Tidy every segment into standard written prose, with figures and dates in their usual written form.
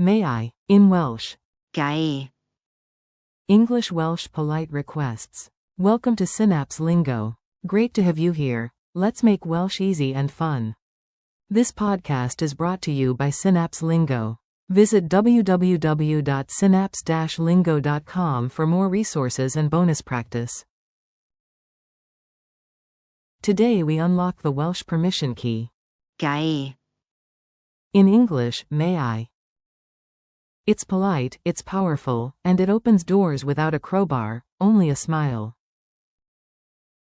may I, in Welsh. Gai. English Welsh polite requests. Welcome to Synapse Lingo. Great to have you here. Let's make Welsh easy and fun. This podcast is brought to you by Synapse Lingo. Visit www.synapse-lingo.com for more resources and bonus practice. Today we unlock the Welsh permission key. Gai. In English, may I. It's polite, it's powerful, and it opens doors without a crowbar, only a smile.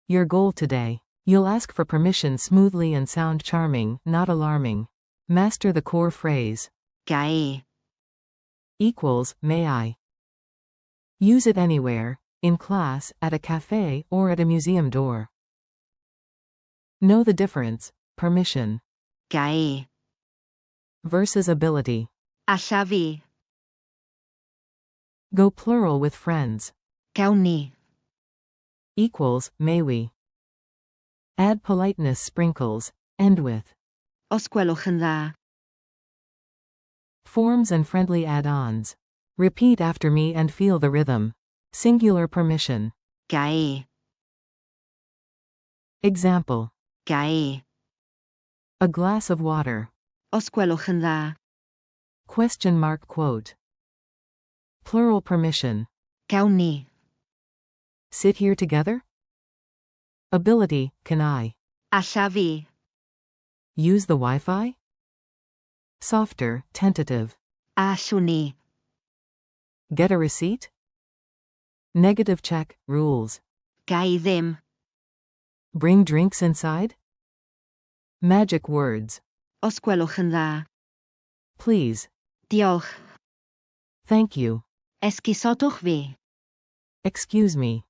Your goal today. You'll ask for permission smoothly and sound charming, not alarming. Master the core phrase. Gai. Equals, may I. Use it anywhere, in class, at a cafe, or at a museum door. Know the difference. Permission. Gai. Versus ability. Alla fi. Go plural with friends. Gawn ni. Equals, may we. Add politeness sprinkles. End with. Os gwelwch yn dda. Forms and friendly add-ons. Repeat after me and feel the rhythm. Singular permission. Gai. Example. Gai. A glass of water. Os gwelwch yn dda. Question mark quote. Plural permission. Gawn ni. Sit here together? Ability, can I? Alla fi. Use the Wi-Fi? Softer, tentative. Allwn ni. Get a receipt? Negative check, rules. Gai ddim. Bring drinks inside? Magic words. Os gwelwch yn dda. Please. Diolch. Thank you. Esgusodwch fi. Excuse me.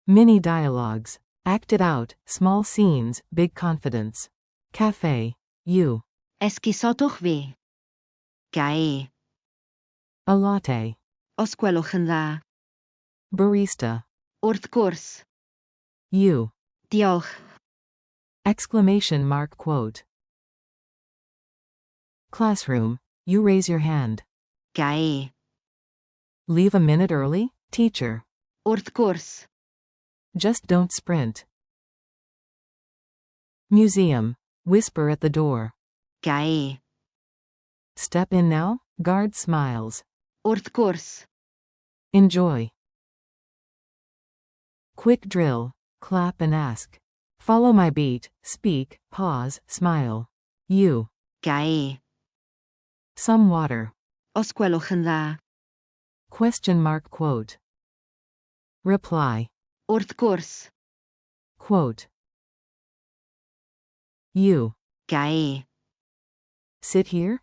Mini dialogues. Act it out, small scenes, big confidence. Cafe. You. Esgusodwch fi. Gai. A latte. Os gwelwch yn dda. Barista. Wrth gwrs. You. Diolch. Exclamation mark quote. Classroom. You raise your hand. Gai. Leave a minute early, teacher. Wrth gwrs. Just don't sprint. Museum. Whisper at the door. Gai. Step in now, guard smiles. Wrth gwrs. Enjoy. Quick drill. Clap and ask. Follow my beat, speak, pause, smile. You. Gai. Some water. Os gwelwch yn dda. Question mark quote. Reply. Wrth gwrs. Quote. You. Gai. Sit here?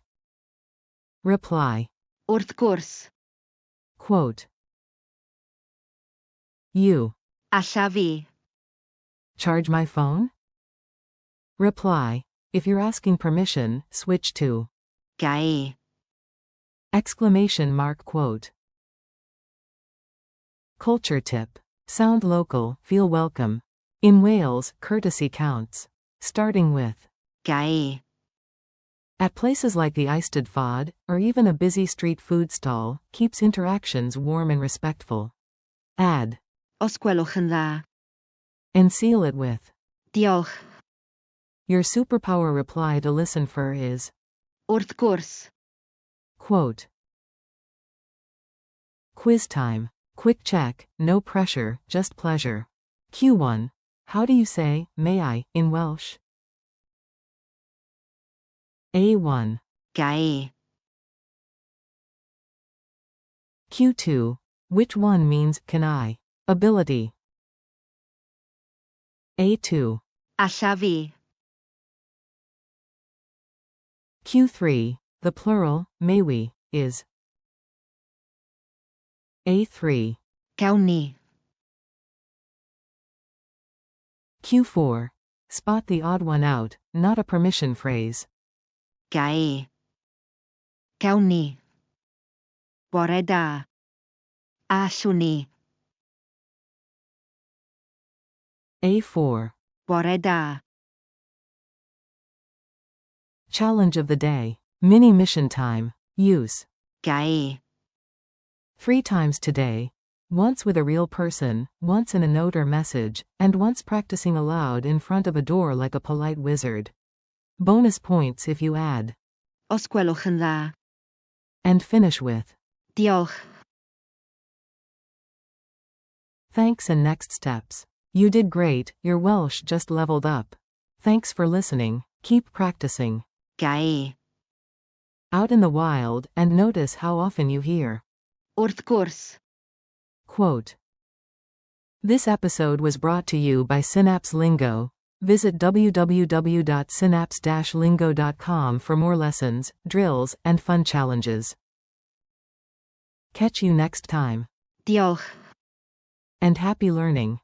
Reply. Wrth gwrs. Quote. You. Alla fi. Charge my phone? Reply. If you're asking permission, switch to. Gai. Exclamation mark quote. Culture tip. Sound local, feel welcome. In Wales, courtesy counts. Starting with. Gai. At places like the Eisteddfod, or even a busy street food stall, keeps interactions warm and respectful. Add. Os gwelwch yn dda. And seal it with. Diolch. Your superpower reply to listen for is. Wrth gwrs. Quote. Quiz time. Quick check, no pressure, just pleasure. Q1. How do you say, may I, in Welsh? A1. Gai. Q2. Which one means, can I? Ability. A2. Alla fi. Q3. The plural, may we, is. A3. Gawn ni. Q4. Spot the odd one out, not a permission phrase. Gai. Gawn ni. Bore da. Allwn ni. A4. Bore da. Challenge of the day. Mini mission time. Use. Gae. 3 times today. Once with a real person, once in a note or message, and once practicing aloud in front of a door like a polite wizard. Bonus points if you add. Os gwelwch yn dda. And finish with. Diolch. Thanks and next steps. You did great, your Welsh just leveled up. Thanks for listening, keep practicing. Gae. Out in the wild, and notice how often you hear. Wrth gwrs. Quote. This episode was brought to you by Synapse Lingo. Visit www.synapse-lingo.com for more lessons, drills, and fun challenges. Catch you next time. Diolch. And happy learning.